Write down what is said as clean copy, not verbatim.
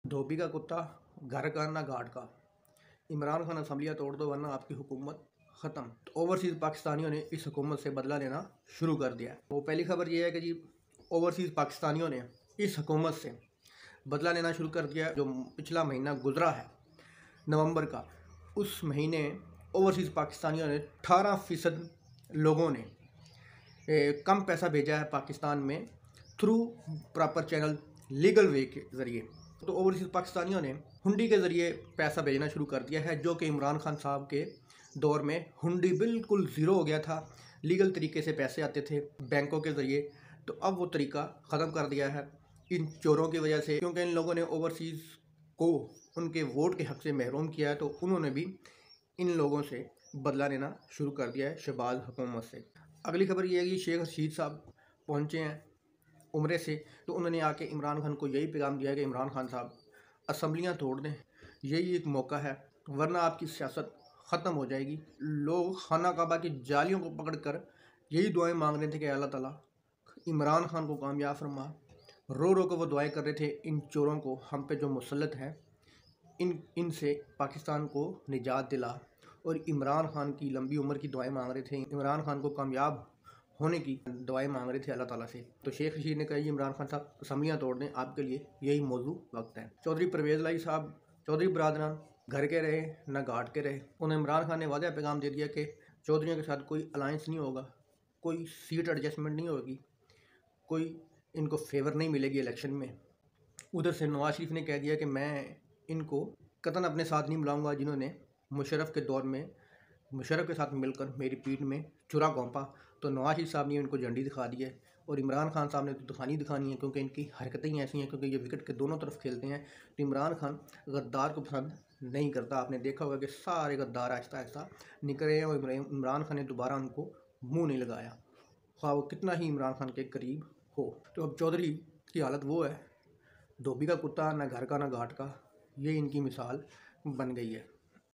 धोबी का कुत्ता घर का ना घाट का। इमरान खान असम्बलियाँ तोड़ दो वरना आपकी हुकूमत ख़त्म। तो ओवरसीज़ पाकिस्तानियों ने इस हुकूमत से बदला लेना शुरू कर दिया है। तो पहली खबर ये है कि जी ओवरसीज़ पाकिस्तानियों ने इस हुकूमत से बदला लेना शुरू कर दिया। जो पिछला महीना गुजरा है नवंबर का, उस महीने ओवरसीज़ पाकिस्तानियों ने 18% लोगों ने कम पैसा भेजा है पाकिस्तान में through proper channel legal way के ज़रिए। तो ओवरसीज़ पाकिस्तानियों ने हुंडी के ज़रिए पैसा भेजना शुरू कर दिया है, जो कि इमरान खान साहब के दौर में हुंडी बिल्कुल ज़ीरो हो गया था। लीगल तरीके से पैसे आते थे बैंकों के ज़रिए, तो अब वो तरीका ख़त्म कर दिया है इन चोरों की वजह से, क्योंकि इन लोगों ने ओवरसीज़ को उनके वोट के हक़ से महरूम किया है। तो उन्होंने भी इन लोगों से बदला लेना शुरू कर दिया है शहबाज हुकूमत से। अगली खबर ये है कि शेख रशीद साहब पहुँचे हैं उम्रे से, तो उन्होंने आके इमरान खान को यही पैगाम दिया है कि इमरान खान साहब असम्बलियाँ तोड़ दें, यही एक मौका है, वरना आपकी सियासत ख़त्म हो जाएगी। लोग खाना काबा की जालियों को पकड़ कर यही दुआएं मांग रहे थे कि अल्लाह ताला इमरान खान को कामयाब फरमा। रो रो कर वो दुआएं कर रहे थे इन चोरों को हम पे जो मुसल्लत हैं, इनसे पाकिस्तान को निजात दिला, और इमरान खान की लंबी उम्र की दुआएं मांग रहे थे, इमरान खान को कामयाब होने की दुआएं मांग रहे थे अल्लाह ताला से। तो शेख रशीद ने कहा इमरान खान साहब असम्बलियाँ तोड़ दें, आपके लिए यही मौजू वक्त है। चौधरी परवेज़ लाई साहब, चौधरी बरादरान घर के रहे न घाट के रहे। उन्हें इमरान खान ने वादा पैगाम दे दिया कि चौधरियों के साथ कोई अलायंस नहीं होगा, कोई सीट एडजस्टमेंट नहीं होगी, कोई इनको फेवर नहीं मिलेगी इलेक्शन में। उधर से नवाज शरीफ ने कह दिया कि मैं इनको कतन अपने साथ नहीं मिलाऊंगा जिन्होंने मुशर्रफ के दौर में मुशर्रफ के साथ मिलकर मेरी पीठ में चुरा घोंपा। तो नवाज शरीफ साहब ने इनको झंडी दिखा दी है, और इमरान खान साहब ने तो दिखानी है, क्योंकि इनकी हरकतें ही ऐसी हैं, क्योंकि ये विकेट के दोनों तरफ खेलते हैं। तो इमरान खान गद्दार को पसंद नहीं करता। आपने देखा होगा कि सारे गद्दार आहिस्ता आहिस्ता निकले हैं, और इमरान खान ने दोबारा उनको मुँह नहीं लगाया, ख्वाह वो कितना ही इमरान खान के करीब हो। तो अब चौधरी की हालत वो है, धोबी का कुत्ता ना घर का ना घाट का, ये इनकी मिसाल बन गई है।